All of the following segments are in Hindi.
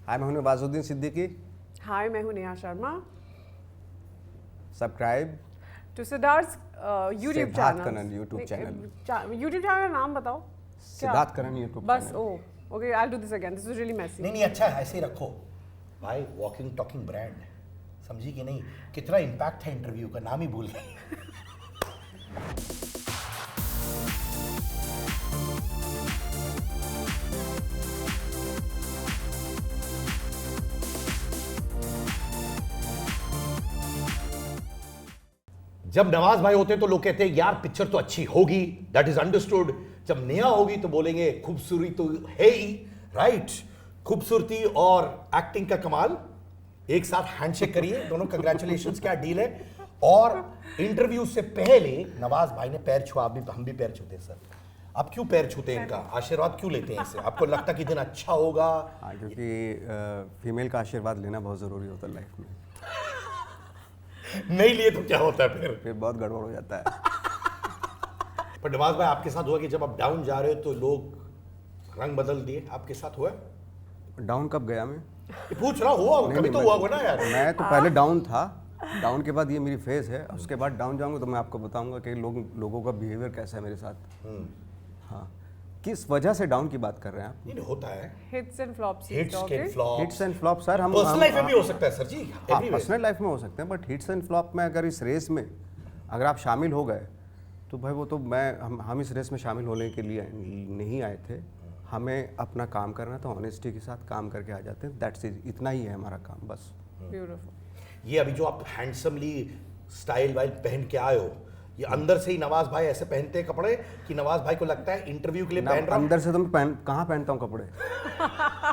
हाय, मैं हूं नवाजुद्दीन सिद्दीकी। हाय, मैं हूं Neha Sharma. Subscribe to Siddharth YouTube Siddharth channel. Kanan YouTube channel. YouTube channel का नाम बताओ। सिद्धार्थ कनन यूट्यूब बस channel. Oh okay, I do this again, this is really messy. नहीं अच्छा है, ऐसे ही रखो भाई। वॉकिंग टॉकिंग ब्रांड, समझी कि नहीं? कितना इम्पैक्ट है इंटरव्यू का, नाम ही भूल गई। जब नवाज भाई होते तो लोग कहते हैं यार पिक्चर तो अच्छी होगी, दैट इज अंडरस्टूड। जब नेहा होगी तो बोलेंगे खूबसूरती तो है ही, राइट? खूबसूरती और एक्टिंग का कमाल, एक साथ हैंडशेक करिए दोनों। कंग्रेचुलेशंस, क्या डील है। और इंटरव्यू से पहले नवाज भाई ने पैर छुआ, हम भी पैर छूते हैं सर। आप क्यों पैर छूते हैं? इनका आशीर्वाद क्यों लेते हैं इससे? आपको लगता कि दिन अच्छा होगा? क्योंकि फीमेल का आशीर्वाद लेना बहुत ज़रूरी होता है लाइफ में। नहीं लिए तो क्या होता है फिर बहुत गड़बड़ हो जाता है। पर नवाज भाई, आपके साथ हुआ कि जब आप डाउन जा रहे हो तो लोग रंग बदल दिए? आपके साथ हुआ? डाउन कब गया मैं? पूछ रहा हुआ, कभी तो हुआ होगा ना यार। मैं तो पहले डाउन था, डाउन के बाद ये मेरी फेज है। उसके बाद डाउन जाऊंगा तो मैं आपको बताऊंगा कि लोगों का बिहेवियर कैसा है मेरे साथ। हाँ, किस वजह से डाउन की बात कर रहे हैं आप? नहीं होता है, hits and flops. Hits and flop sir. हम पर्सनल लाइफ में भी हो सकता है सर जी, पर्सनल लाइफ में हो सकते हैं, बट हिट्स एंड फ्लॉप में अगर इस रेस में अगर आप शामिल हो गए तो भाई वो तो हम इस रेस में शामिल होने के लिए नहीं आए थे। हमें अपना काम करना था, ऑनेस्टी के साथ काम करके आ जाते हैं। दैट्स इट, इतना ही है हमारा काम, बस। ब्यूटीफुल। ये अभी जो आप हैंडसमली स्टाइल वाइल पहन के आए हो, ये अंदर से ही नवाज भाई ऐसे पहनते हैं कपड़े कि नवाज भाई को लगता है इंटरव्यू के लिए पहन रहा हूं? अंदर से तो मैं कहाँ पहनता हूँ कपड़े?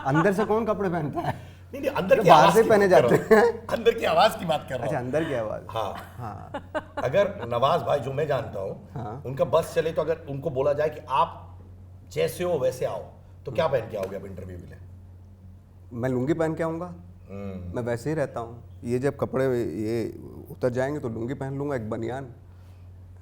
अंदर से कौन कपड़े पहनता है? नहीं अंदर की बाहर आवाज से की पहने बात कर जाते रहा हूं। हैं। अंदर की आवाज की बात कर रहा अच्छा, हूं। अंदर की आवाज। हाँ। अगर नवाज भाई जो मैं जानता हूँ, उनका बस चले तो अगर उनको बोला जाए कि आप जैसे हो वैसे आओ, तो क्या पहन के आओगे आप इंटरव्यू के लिए? मैं लुंगी पहन के आऊँगा। मैं वैसे ही रहता हूँ। ये जब कपड़े ये उतर जाएंगे तो लुंगी पहन लूँगा, एक बनियान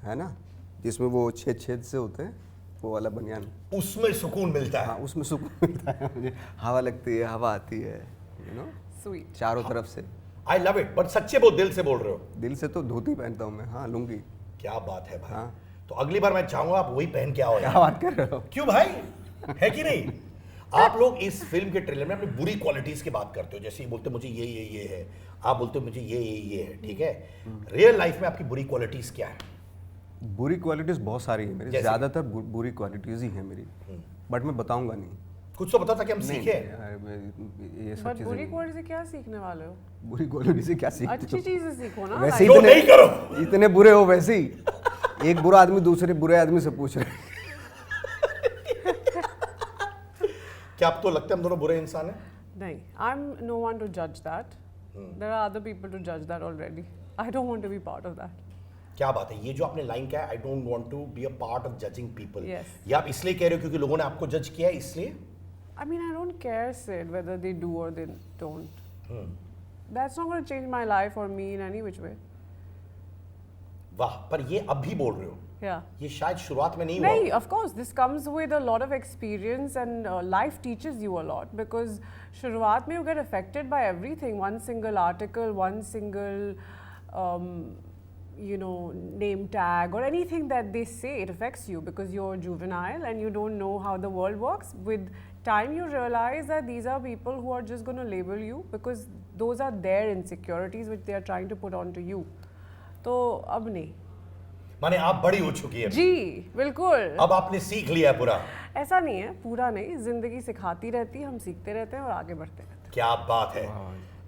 है ना जिसमें वो छेद से होते हैं, वो वाला बनियान। उसमें सुकून मिलता है। हाँ, उसमें सुकून मिलता है मुझे। हवा लगती है, हवा आती है, यू नो, स्वीट चारों तरफ से। I love it. बट सच्चे बहुत दिल से बोल रहे हो? दिल से तो धोती पहनता हूँ मैं। हाँ, लुंगी। क्या बात है भाई। हाँ। तो अगली बार मैं चाहूंगा आप वही पहन के आओ। क्या बात कर रहे हो? क्यों भाई, है कि नहीं? आप लोग इस फिल्म के ट्रेलर में अपनी बुरी क्वालिटीज की बात करते हो, जैसे बोलते मुझे ये है, आप बोलते हो मुझे ये है, ठीक है? रियल लाइफ में आपकी बुरी क्वालिटीज क्या है? बुरी क्वालिटीज बहुत सारी है मेरी, ज्यादातर बुरी क्वालिटीज ही है मेरी, बट मैं बताऊंगा नहीं। कुछ तो बताओ ताकि हम सीखें। ये सब चीजें बुरी क्वालिटी से क्या सीखने वाले हो? बुरी क्वालिटी से क्या सीखते अच्छी चीजें सीखो ना। वैसे जो नहीं करो। इतने बुरे हो वैसे ही। एक बुरा आदमी दूसरे बुरे आदमी से पूछ रहे हैं। क्या आपको लगता है हम दोनों बुरे इंसान हैं? नहीं, I am no one two जज that. There are other people to जज that already. I don't want to be part of that. क्या बात है, ये जो आपने लाइन कहा है, I don't want to be a part of judging people, Yes. ये आप इसलिए कह रहे हो क्योंकि लोगों ने आपको जज किया है इसलिए? I mean, I don't care, Sid, whether they do or they don't. That's not going to change my life or me in any which way. वाह, पर ये अब भी बोल रहे हो? Yeah. ये शायद शुरुआत में नहीं हुआ। नहीं, of course, this comes with a lot of experience and life teaches you a lot because शुरुआत में you get affected by everything. One single article, one single, name tag or anything that they say, it affects you because you're juvenile and you don't know how the world works. With time, you realize that these are people who are just going to label you because those are their insecurities which they are trying to put onto you. तो अब नहीं। माने आप बड़ी हो चुकी है जी बिल्कुल। अब आपने सीख लिया है पूरा? ऐसा नहीं है, पूरा नहीं, जिंदगी सिखाती रहती है, हम सीखते रहते हैं और आगे बढ़ते रहते हैं। क्या बात है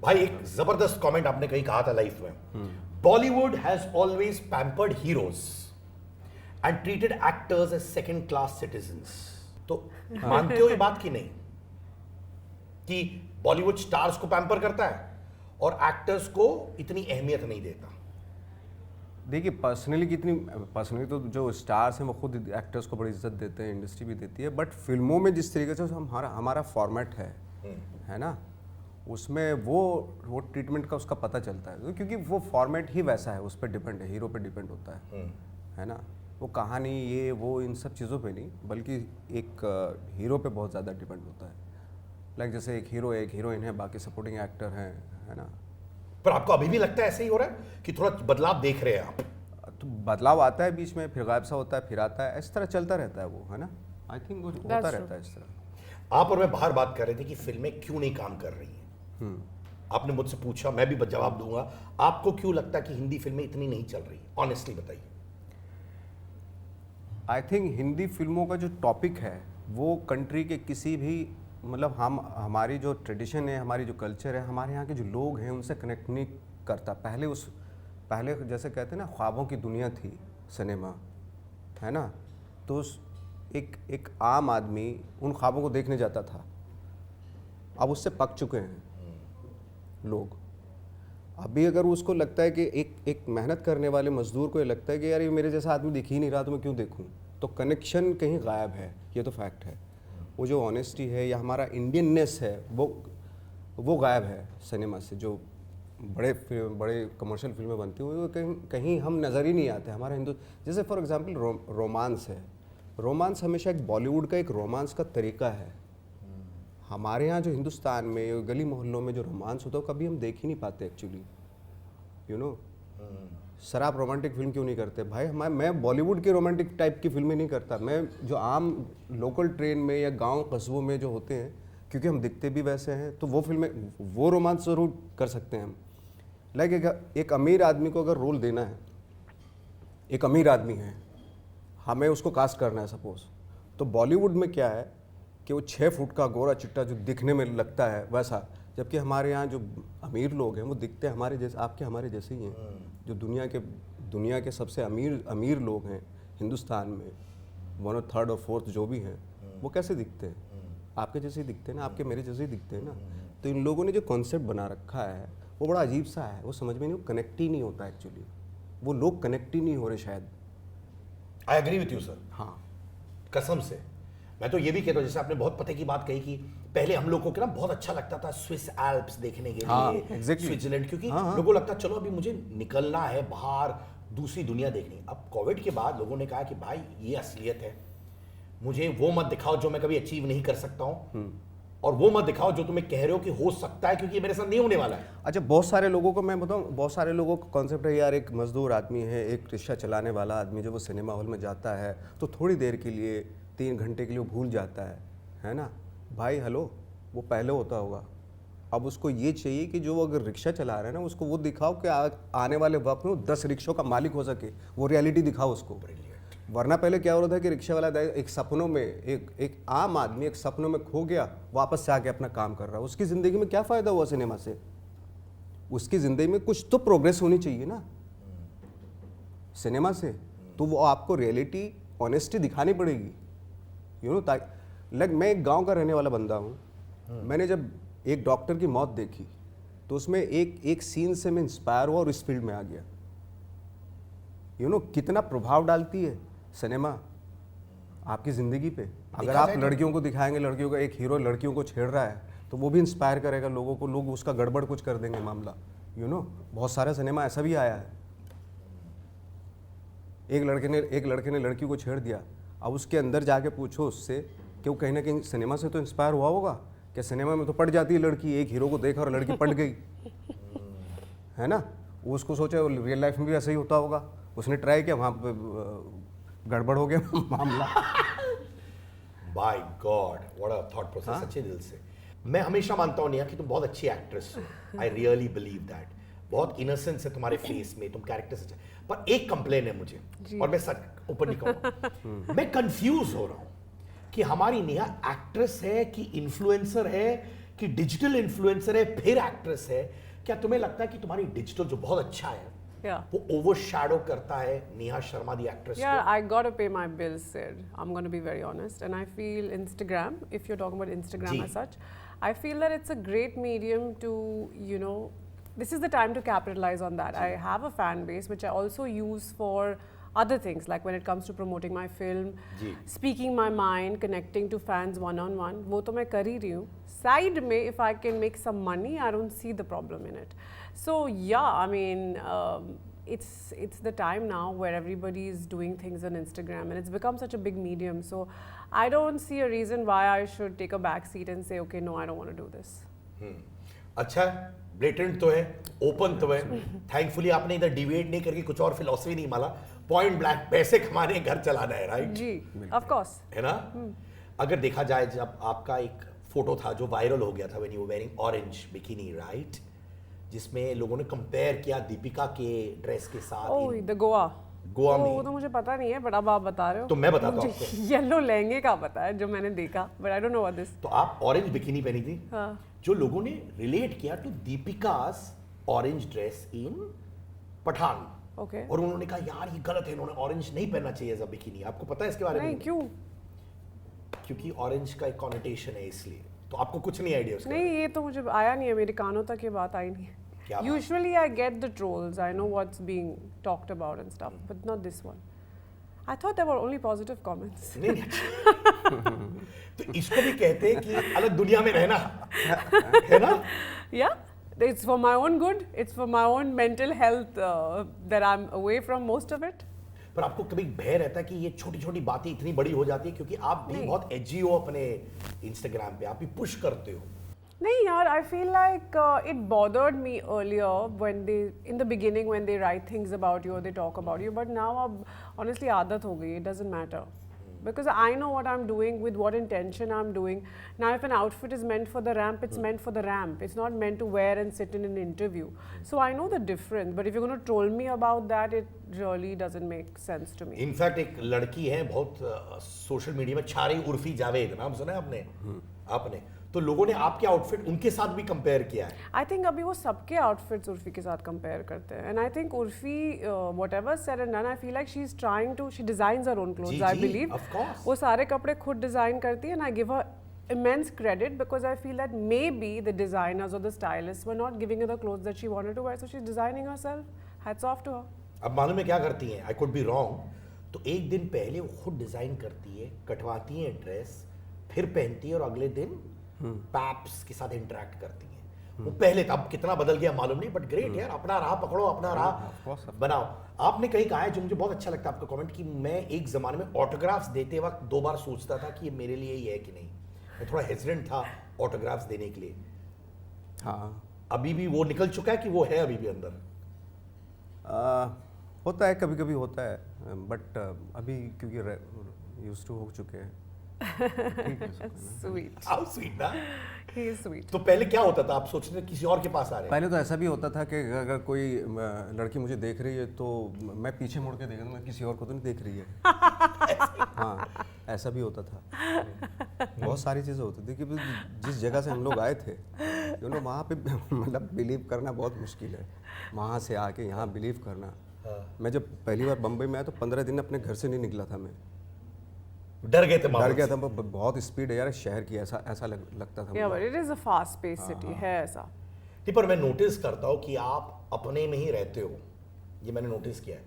भाई। एक जबरदस्त कमेंट आपने कहीं कहा था लाइफ में, Bollywood has always pampered heroes and treated actors as second class citizens. तो मानते हो ये बात की नहीं कि बॉलीवुड स्टार्स को पैम्पर करता है और एक्टर्स को इतनी अहमियत नहीं देता? देखिए, पर्सनली तो जो स्टार्स हैं वो खुद एक्टर्स को बड़ी इज्जत देते हैं, इंडस्ट्री भी देती है, बट फिल्मों में जिस तरीके से हमारा फॉर्मेट है ना, उसमें वो ट्रीटमेंट का उसका पता चलता है, क्योंकि वो फॉर्मेट ही वैसा है, उस पर डिपेंड है, हीरो पे डिपेंड होता है ना। वो कहानी ये वो इन सब चीज़ों पे नहीं, बल्कि एक हीरो पे बहुत ज़्यादा डिपेंड होता है। लाइक जैसे एक हीरो है, एक हीरोइन है, बाकी सपोर्टिंग एक्टर हैं, है ना। पर आपको अभी भी लगता है ऐसे ही हो रहा है कि थोड़ा बदलाव देख रहे हैं आप? तो बदलाव आता है बीच में, फिर गायब सा होता है, फिर आता है, इस तरह चलता रहता है वो, है ना। आई थिंक होता That's रहता है इस तरह। आप और मैं बाहर बात कर रहे थे कि फिल्में क्यों नहीं काम कर रही हैं। आपने मुझसे पूछा, मैं भी जवाब दूंगा। आपको क्यों लगता है कि हिंदी फिल्में इतनी नहीं चल रही? ऑनेस्टली बताइए। आई थिंक हिंदी फिल्मों का जो टॉपिक है वो कंट्री के किसी भी, मतलब हमारी जो ट्रेडिशन है, हमारी जो कल्चर है, हमारे यहाँ के जो लोग हैं उनसे कनेक्ट नहीं करता। पहले जैसे कहते हैं ना, ख्वाबों की दुनिया थी सिनेमा, है ना। तो एक आम आदमी उन ख्वाबों को देखने जाता था। अब उससे पक चुके हैं लोग। अभी अगर उसको लगता है कि एक मेहनत करने वाले मजदूर को ये लगता है कि यार ये मेरे जैसा आदमी दिख ही नहीं रहा, तो मैं क्यों देखूं, तो कनेक्शन कहीं गायब है, ये तो फैक्ट है। वो जो ऑनेस्टी है या हमारा इंडियननेस है वो गायब है सिनेमा से। जो बड़े कमर्शियल फिल्में बनती हैं वो कहीं हम नज़र ही नहीं आते हमारा हिंदू। जैसे फॉर एग्जांपल रोमांस है। रोमांस हमेशा एक बॉलीवुड का एक रोमांस का तरीका है। हमारे यहाँ जो हिंदुस्तान में गली मोहल्लों में जो रोमांस होता है वो कभी हम देख ही नहीं पाते एक्चुअली, यू नो। सर आप रोमांटिक फिल्म क्यों नहीं करते भाई? मैं बॉलीवुड की रोमांटिक टाइप की फिल्में नहीं करता। मैं जो आम लोकल ट्रेन में या गांव कस्बों में जो होते हैं, क्योंकि हम दिखते भी वैसे हैं, तो वो फिल्में, वो रोमांस ज़रूर कर सकते हैं हम। लाइक एक अमीर आदमी को अगर रोल देना है, एक अमीर आदमी है, हमें उसको कास्ट करना है सपोज, तो बॉलीवुड में क्या है कि वो 6 फुट का गोरा चिट्टा जो दिखने में लगता है वैसा, जबकि हमारे यहाँ जो अमीर लोग हैं वो दिखते हैं हमारे जैसे, आपके हमारे जैसे ही हैं। जो दुनिया के सबसे अमीर लोग हैं हिंदुस्तान में, 1 और 3rd और 4th जो भी हैं, वो कैसे दिखते हैं? आपके जैसे ही दिखते हैं ना, आपके मेरे जैसे ही दिखते हैं ना। तो इन लोगों ने जो कॉन्सेप्ट बना रखा है वो बड़ा अजीब सा है, वो समझ में नहीं, कनेक्ट ही नहीं होता एक्चुअली। वो लोग कनेक्ट ही नहीं हो रहे शायद। I agree with you sir. हाँ, कसम से मैं तो ये भी कहता हूँ, जैसे आपने बहुत पते की बात कही कि पहले हम लोगों को ना बहुत अच्छा लगता था स्विस एल्प्स देखने के लिए, exactly. स्विट्जरलैंड, क्योंकि हाँ. लोगों को लगता चलो अभी मुझे निकलना है बाहर, दूसरी दुनिया देखनी। अब कोविड के बाद लोगों ने कहा कि भाई ये असलियत है, मुझे वो मत दिखाओ जो मैं कभी अचीव नहीं कर सकता हूँ, और वो मत दिखाओ जो तुम्हें कह रहे हो कि हो सकता है, क्योंकि ये मेरे साथ नहीं होने वाला है। अच्छा, बहुत सारे लोगों को मैं बताऊं, बहुत सारे लोगों का कॉन्सेप्ट है यार, एक मजदूर आदमी है, एक रिक्शा चलाने वाला आदमी, जब वो सिनेमा हॉल में जाता है तो थोड़ी देर के लिए, 3 घंटे के लिए भूल जाता है ना। भाई हेलो, वो पहले होता होगा। अब उसको ये चाहिए कि जो अगर रिक्शा चला रहा है ना, उसको वो दिखाओ कि आने वाले वक्त में वो 10 रिक्शों का मालिक हो सके, वो रियलिटी दिखाओ उसको। वरना पहले क्या हो रहा था कि रिक्शा वाला एक सपनों में, एक आम आदमी एक सपनों में खो गया, वापस से आके अपना काम कर रहा है। उसकी ज़िंदगी में क्या फ़ायदा हुआ सिनेमा से? उसकी ज़िंदगी में कुछ तो प्रोग्रेस होनी चाहिए ना सिनेमा से। तो वो आपको रियलिटी, ऑनेस्टी दिखानी पड़ेगी, यू नो। लाइक मैं एक गांव का रहने वाला बंदा हूँ। मैंने जब एक डॉक्टर की मौत देखी तो उसमें एक सीन से मैं इंस्पायर हुआ और इस फील्ड में आ गया। यू नो, कितना प्रभाव डालती है सिनेमा आपकी ज़िंदगी पे। अगर आप लड़कियों को दिखाएंगे, लड़कियों का एक हीरो लड़कियों को छेड़ रहा है, तो वो भी इंस्पायर करेगा लोगों को, लोग उसका गड़बड़ कुछ कर देंगे मामला, यू नो। बहुत सारा सिनेमा ऐसा भी आया है। एक लड़के ने लड़की को छेड़ दिया। अब उसके अंदर जाके पूछो उससे कि वो कहीं ना कहीं सिनेमा से तो इंस्पायर हुआ होगा। क्या सिनेमा में तो पट जाती है लड़की, एक हीरो को देखा और लड़की पट गई, है ना। वो उसको सोचा रियल लाइफ में भी ऐसा ही होता होगा, उसने ट्राई किया, वहाँ पे गड़बड़ हो गया मामला। By God, what a thought process. सच्चे दिल से मैं हमेशा मानता हूँ नेहा कि तुम बहुत अच्छी एक्ट्रेस हो। I really believe that. बहुत इनोसेंस है तुम्हारे फेस में, तुम कैरेक्टर से। पर एक कंप्लेन है मुझे, और मैं सच ऊपर नहीं कहूँगा, मैं कंफ्यूज हो रहा हूँ कि हमारी नेहा एक्ट्रेस है कि इन्फ्लुएंसर है कि डिजिटल इन्फ्लुएंसर है फिर एक्ट्रेस है। क्या तुम्हें लगता है कि तुम्हारी डिजिटल जो बहुत अच्छा है, वो ओवरशैडो करता है नेहा शर्मा दी एक्ट्रेस को? Yeah, I gotta pay my bills, Sid. I'm gonna be very honest. And I feel Instagram, if you're talking about Instagram as such, I feel that it's a great medium to, you know, this is the time to capitalize on that. I have a fan base which I also use for other things, like when it comes to promoting my film, speaking my mind, connecting to fans one-on-one. वो तो मैं कर ही रही हूँ. Side में, if I can make some money, I don't see the problem in it. So yeah, I mean, it's the time now where everybody is doing things on Instagram, and it's become such a big medium. So I don't see a reason why I should take a back seat and say, okay, no, I don't want to do this. अच्छा, ब्लेटेंट तो है, ओपन तो है. थैंकफुली आपने इधर डिवेट नहीं करके कुछ और फिलॉसफी नहीं माला. पॉइंट ब्लैंक पैसे कमाने, घर चलाना है, राइट? Ji, of course. है ना? अगर देखा जाए, जब आपका एक फोटो था जो वायरल हो गया था when you were wearing orange bikini, right, जिसमें लोगों ने कंपेयर किया दीपिका के ड्रेस के साथ. Oh, the Goa. गोवा वो में तो मुझे पता नहीं है, बट अब आप बता रहे हो. तो मैं बताता हूँ मुझे आपको. येलो लहंगे का पता है जो मैंने देखा, but I don't know what this. तो आप ऑरेंज बिकिनी पहनी थी, हाँ. जो लोगों ने रिलेट किया to Deepika's orange dress in Pathaan. Okay. और उन्होंने कहा यार ये गलत है, इन्होंने ऑरेंज नहीं पहनना चाहिए एज अ बिकिनी. आपको पता है इसके बारे नहीं, में? क्यों? क्योंकि ऑरेंज का एक कॉनोटेशन है, इसलिए. तो आपको कुछ नहीं आइडिया उसका? नहीं, ये तो मुझे आया नहीं है, मेरे कानों तक ये बात आई नहीं है. क्या बात? Usually I get the trolls, I know what's being talked about and stuff, but not this one. I thought there were only positive comments. नहीं, नहीं. तो इसको भी कहते हैं कि अलग दुनिया में रहना, है ना? Yeah, it's for my own good, it's for my own mental health that I'm away from most of it. पर आपको कभी भय रहता है कि ये छोटी छोटी बातें इतनी बड़ी हो जाती है, क्योंकि आप भी नहीं. बहुत एजी हो अपने इंस्टाग्राम पे, आप भी पुश करते हो. नहीं यार, I feel like it bothered me earlier when they, in the beginning when they write things about you or they talk about you, but now अब honestly आदत हो गई, it doesn't matter. Because I know what I'm doing, with what intention I'm doing. Now if an outfit is meant for the ramp, it's meant for the ramp. It's not meant to wear and sit in an interview. So I know the difference, but if you're going to troll me about that, it really doesn't make sense to me. In fact एक लड़की है बहुत सोशल मीडिया में, छारी उर्फी जावेद, नाम सुना है आपने? आपने तो लोगों ने आपके आउटफिट उनके साथ भी कंपेयर किया है. I think अभी वो सबके outfits उर्फी के साथ compare करते हैं, and I think Urfi whatever said and done, I feel like she's trying to, she designs her own clothes, ji, I ji, believe. of course. वो सारे कपड़े खुद डिजाइन करती है, and I give her immense credit because I feel that maybe the designers or the stylists were not giving her the clothes that she wanted to wear, so she's designing herself. Hats off to her. अब मालूम है क्या करती हैं? I could be wrong. तो एक दिन पहले वो खुद डिजाइन करती है, कटवाती है ड्रेस, फिर पहनती है और अगले दिन पैप्स के साथ इंटरेक्ट करती हैं. वो पहले अब कितना बदल गया मालूम नहीं, बट ग्रेट यार, अपना राह पकड़ो, अपना राह बनाओ. आपने कहीं कहा है जो मुझे बहुत अच्छा लगता है आपका कमेंट, कि मैं एक जमाने में ऑटोग्राफ्स देते वक्त 2 बार सोचता था कि ये मेरे लिए ही है कि नहीं. मैं थोड़ा हेजिटेंट था ऑटोग्राफ्स देने के लिए. हाँ. अभी भी वो निकल चुका है कि वो है अभी भी अंदर? होता है, कभी कभी होता है, बट अभी क्योंकि यूज्ड टू हो चुके हैं. ठीक है, उसको ना. Sweet. हाउ स्वीट ना. He is sweet. तो पहले क्या होता था? आप सोचते थे किसी और के पास आ रहे हैं? पहले तो ऐसा भी होता था कि अगर कोई लड़की मुझे देख रही है तो मैं पीछे मुड़ के देखता, मैं किसी और को तो नहीं देख रही है. हाँ, ऐसा भी होता था. बहुत सारी चीज़ें होती थी कि जिस जगह से हम लोग आए थे, वहाँ पे मतलब बिलीव करना बहुत मुश्किल है. वहाँ से आके यहाँ बिलीव करना. मैं जब पहली बार बम्बई में आया तो 15 दिन अपने घर से नहीं निकला था. मैं डर गए थे? डर गया था. बहुत स्पीड है यार शहर की, ऐसा लगता था. Yeah, but it is a fast-paced city. है ऐसा. नहीं, पर मैं नोटिस करता हूँ कि आप अपने में ही रहते हो, ये मैंने नोटिस किया है.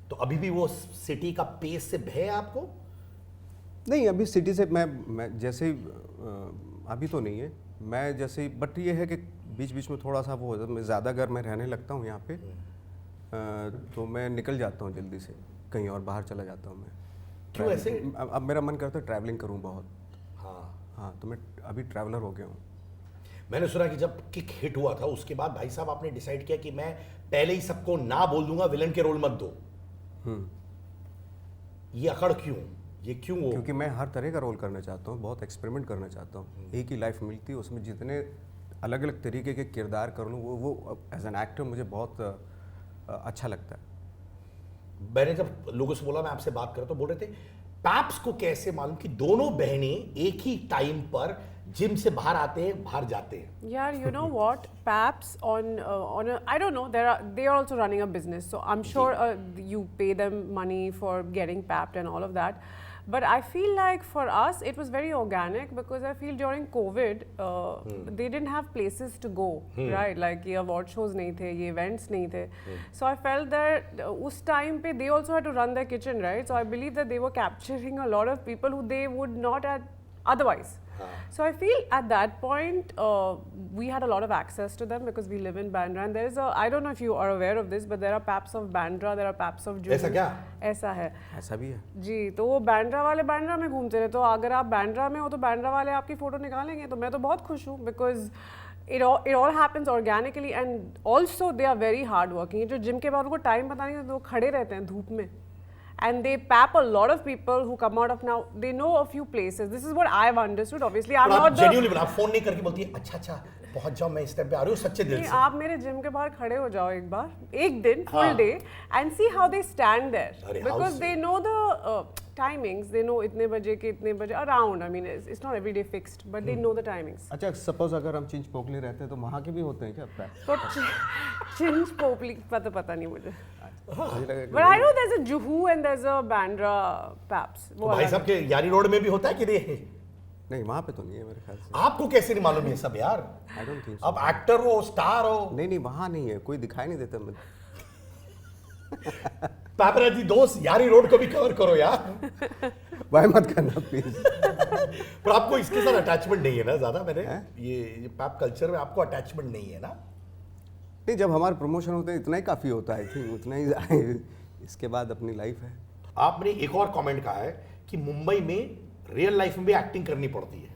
तो अभी भी वो सिटी का पेस से भय है आपको? नहीं, अभी सिटी से मैं जैसे ही अभी तो नहीं है. मैं जैसे ही, बट ये है कि बीच बीच में थोड़ा सा वो हो जाता है. मैं ज़्यादा अगर मैं रहने लगता हूँ यहाँ पे तो मैं निकल जाता हूँ जल्दी से, कहीं और बाहर चला जाता हूँ मैं. क्यों ऐसे? अब मेरा मन करता है ट्रैवलिंग करूँ बहुत. हाँ, तो मैं अभी ट्रैवलर हो गया हूँ. मैंने सुना कि जब किक हिट हुआ था उसके बाद भाई साहब आपने डिसाइड किया कि मैं पहले ही सबको ना बोल दूंगा, विलन के रोल मत दो. ये अकड़ क्यों? ये क्यों? क्योंकि मैं हर तरह का रोल करना चाहता हूँ, बहुत एक्सपेरिमेंट करना चाहता हूँ. एक ही लाइफ मिलती है, उसमें जितने अलग अलग तरीके के किरदार कर लूँ वो एज एन एक्टर मुझे बहुत अच्छा लगता है. मैंने जब लोगों से बोला मैं आपसे बात कर, तो बोल रहे थे पैप्स को कैसे मालूम कि दोनों बहनें एक ही टाइम पर जिम से बाहर आते हैं, बाहर जाते हैं. Yeah, you know what? Paps on a, I don't know. They are also running a business, so I'm sure you pay them money for getting papped and all of that. But I feel like for us it was very organic because I feel during COVID they didn't have places to go, right? Like ये award shows नहीं थे, ये events नहीं थे. So I felt that उस time पे they also had to run their kitchen, right? So I believe that they were capturing a lot of people who they would not have otherwise. So I feel at that point we had a lot of access to them because we live in Bandra, and there is a, I don't know if you are aware of this, but there are paps of Bandra, there are paps of Juhu. ऐसा क्या? ऐसा है ऐसा भी है। जी। तो वो बैंड्रा वाले बैंड्रा में घूमते रहे, तो अगर आप बैंड्रा में हो तो बैंड्रा वाले आपकी फोटो निकालेंगे, तो मैं तो बहुत खुश हूँ because it all happens organically, and also they are very hard working. जो जिम के बाद उनको टाइम पता नहीं होता, वो खड़े रहते हैं धूप में, and they pap a lot of people who come out of now. They know a few places. This is what I've understood. Obviously, I'm और not आप the. genuinely आप फोन नहीं करके बोलती है अच्छा पहुंच जाओ, मैं इस टाइम पे आ रही हूँ सच्चे दिल नहीं, से। आप मेरे जिम के बाहर खड़े हो जाओ एक बार, एक दिन हाँ। full day, and see how they stand there अरे, because how they know the timings. They know इतने बजे के इतने बजे around. I mean, it's not every day fixed, but they know the timings. अच्छा, सपोज अगर हम चिंच पोकली रहते हैं तो वहाँ के भी होते हैं क्या पैप? तो चिंच पोपली पता नहीं मुझे. मुझे लगा कि But I know there's a Juhu and there's a Bandra paps. तो भाई साहब के यारी रोड में भी होता है कि नहीं? नहीं, वहाँ पे तो नहीं है मेरे ख्याल से। आपको कैसे नहीं मालूम ये सब यार? आई डोंट थिंक आप एक्टर हो, स्टार हो, नहीं, वहाँ नहीं है, कोई दिखाई नहीं देता मुझे। पैपराजी दोस्त यारी रोड को भी कवर करो यार। भाई मत करना प्लीज। पर आपको इसके साथ अटैचमेंट नहीं है ना ज्यादा? मैंने ये पैप कल्चर में आपको अटैचमेंट नहीं है ना? नहीं, जब हमारे प्रमोशन होते हैं इतना ही काफ़ी होता है, आई थिंक उतना ही। इसके बाद अपनी लाइफ है। आपने एक और कमेंट कहा है कि मुंबई में रियल लाइफ में भी एक्टिंग करनी पड़ती है।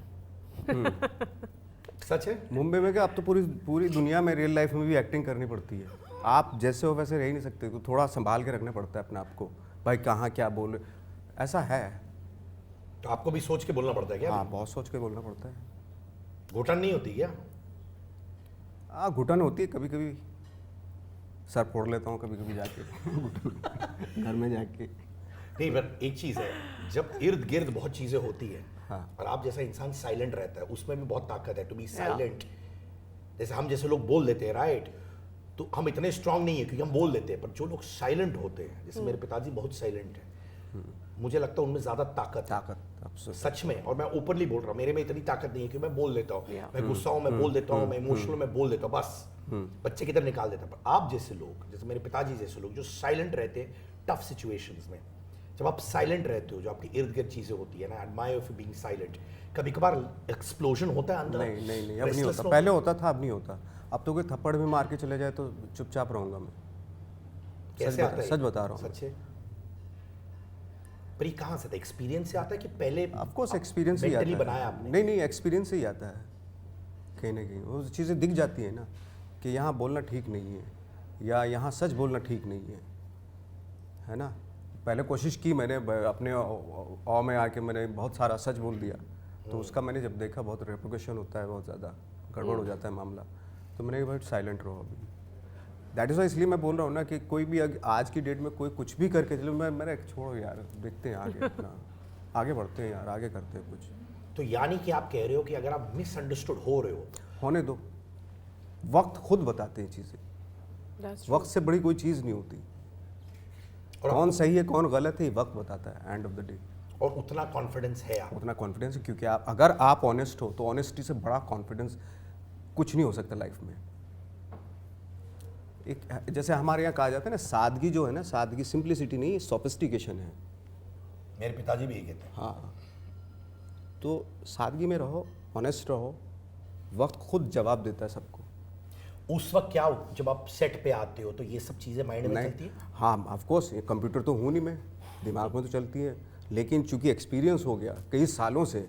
सच है? मुंबई में क्या, अब तो पूरी दुनिया में रियल लाइफ में भी एक्टिंग करनी पड़ती है। आप जैसे हो वैसे रह ही नहीं सकते, तो थोड़ा संभाल के रखना पड़ता है अपने आप को, भाई कहाँ क्या बोल, ऐसा है। तो आपको भी सोच के बोलना पड़ता है क्या? हाँ, बहुत सोच के बोलना पड़ता है। घुटन नहीं होती क्या? हाँ, घुटन होती है कभी कभी, सर फोड़ लेता हूँ कभी कभी जाके घर में जाके। नहीं, पर एक चीज है, जब इर्द गिर्द बहुत चीजें होती है, हाँ। और आप जैसा इंसान साइलेंट रहता है, उसमें भी बहुत ताकत है टू बी साइलेंट। जैसे हम जैसे लोग बोल देते हैं, राइट, तो हम इतने स्ट्रांग नहीं है क्योंकि हम बोल देते हैं, पर जो लोग साइलेंट होते हैं, जैसे मेरे पिताजी बहुत साइलेंट है, मुझे लगता है उनमें ज्यादा ताकत है। सच में, और मैं ओपनली बोल रहा हूँ, मेरे में इतनी ताकत नहीं है कि मैं बोल देता हूँ, मैं गुस्सा हूँ मैं बोल देता हूँ, मैं इमोशनल मैं बोल देता हूँ, बस बच्चे की तरह निकाल देता हूँ। पर आप जैसे लोग, जैसे मेरे पिताजी जैसे लोग जो साइलेंट रहते हैं टफ सिचुएशंस में, जब आप साइलेंट रहते हो, जो आपकी इर्द गिर्द चीजें होती है ना, एडमायर फॉर बीइंग साइलेंट, कभी कभार एक्सप्लोजन होता है अंदर। नहीं, अब नहीं होता। पहले होता था, अब नहीं होता। अब तो कोई थप्पड़ भी मार के चले जाए तो चुपचाप रहूंगा मैं। कैसे आता है? सच बता रहा हूँ। सच है? पर ये कहाँ से आता है? एक्सपीरियंस से आता है कि पहले ऑफ कोर्स एक्सपीरियंस से ही आता है। बनाया आपने? नहीं, एक्सपीरियंस से ही आता है कहीं ना कहीं। वो चीज़ें दिख जाती है ना कि यहाँ बोलना ठीक नहीं है, या यहाँ सच बोलना ठीक नहीं है ना। पहले कोशिश की मैंने, अपने औ में आके मैंने बहुत सारा सच बोल दिया, तो उसका मैंने जब देखा बहुत रेपुकेशन होता है, बहुत ज़्यादा गड़बड़ हो जाता है मामला, तो मैंने भाई साइलेंट रहो अभी। दैट इज़ वाई, इसलिए मैं बोल रहा हूँ ना कि कोई भी आज की डेट में कोई कुछ भी करके चलो, मेरा छोड़ो यार, देखते हैं आगे अपना, आगे बढ़ते हैं यार, आगे करते हैं कुछ। तो यानी कि आप कह रहे हो कि अगर आप मिसअंडरस्टूड हो रहे हो, होने दो, वक्त खुद बताते हैं चीज़ें। वक्त से बड़ी कोई चीज़ नहीं होती। कौन सही है कौन गलत है, वक्त बताता है एंड ऑफ द डे। और उतना कॉन्फिडेंस है आप? उतना कॉन्फिडेंस है, क्योंकि अगर आप ऑनेस्ट हो तो ऑनेस्टी से बड़ा कॉन्फिडेंस कुछ नहीं हो सकता लाइफ में। एक जैसे हमारे यहाँ कहा जाता है ना, सादगी जो है ना, सादगी सिंप्लिसिटी नहीं, सोफिस्टिकेशन है। मेरे पिताजी भी ये कहते हैं। हाँ, तो सादगी में रहो, ऑनेस्ट रहो, वक्त खुद जवाब देता है सबको। उस वक्त क्या, जब आप सेट पे आते हो तो ये सब चीजें माइंड में चलती है? हाँ, ऑफ कोर्स, ये कंप्यूटर तो हूँ नहीं मैं, दिमाग में तो चलती है, लेकिन चूंकि एक्सपीरियंस हो गया कई सालों से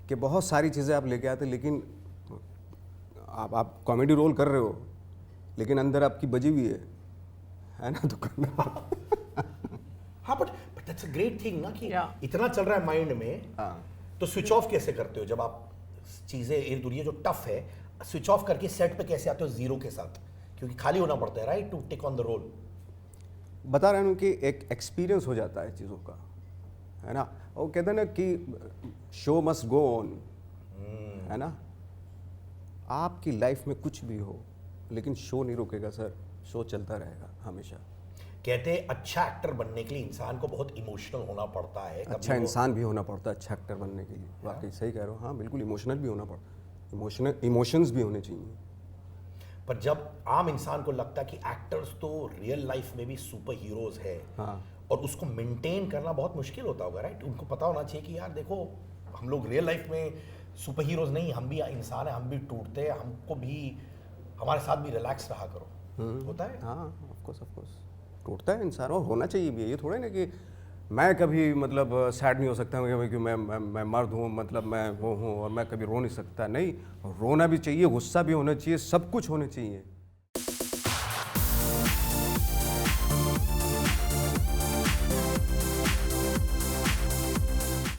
कि बहुत सारी चीज़ें आप लेके आते, लेकिन आप कॉमेडी रोल कर रहे हो, लेकिन अंदर आपकी बजी हुई है ना, तो करना। हाँ, but that's a great thing ना कि Yeah. इतना चल रहा है माइंड में। हाँ, तो स्विच ऑफ कैसे करते हो जब आप चीजें इर्द उर्द, ये जो टफ है, स्विच ऑफ करके सेट पे कैसे आते हो जीरो के साथ? क्योंकि खाली होना पड़ता है, right, to take on the role. बता रहे हूँ कि एक एक्सपीरियंस हो जाता है चीज़ों का, है ना। वो कहते हैं ना कि शो मस्ट गो ऑन, है ना। आपकी लाइफ में कुछ भी हो, लेकिन शो नहीं रुकेगा सर, शो चलता रहेगा हमेशा। कहते हैं अच्छा एक्टर बनने के लिए इंसान को बहुत इमोशनल होना पड़ता है। अच्छा इंसान भी होना पड़ता है अच्छा एक्टर बनने के लिए। वाकई सही कह रहे हो। हाँ, बिल्कुल इमोशनल भी होना पड़ता, इमोशंस भी होने चाहिए। पर जब आम इंसान को लगता है कि एक्टर्स तो रियल लाइफ में भी सुपर हीरोज है, हाँ, और उसको मेंटेन करना बहुत मुश्किल होता होगा, राइट? उनको पता होना चाहिए कि यार देखो हम लोग रियल लाइफ में सुपर हीरोज नहीं, हम भी इंसान हैं, हम भी टूटते हैं, हमको भी हमारे साथ भी रिलैक्स रहा करो। होता है। हाँ ऑफ कोर्स टूटता है इंसान, और होना चाहिए भी। ये थोड़ा ना कि मैं कभी मतलब सैड नहीं हो सकता कि मैं मर्द हूँ, मतलब मैं वो हूँ और मैं कभी रो नहीं सकता। नहीं, रोना भी चाहिए, गुस्सा भी होना चाहिए, सब कुछ होना चाहिए।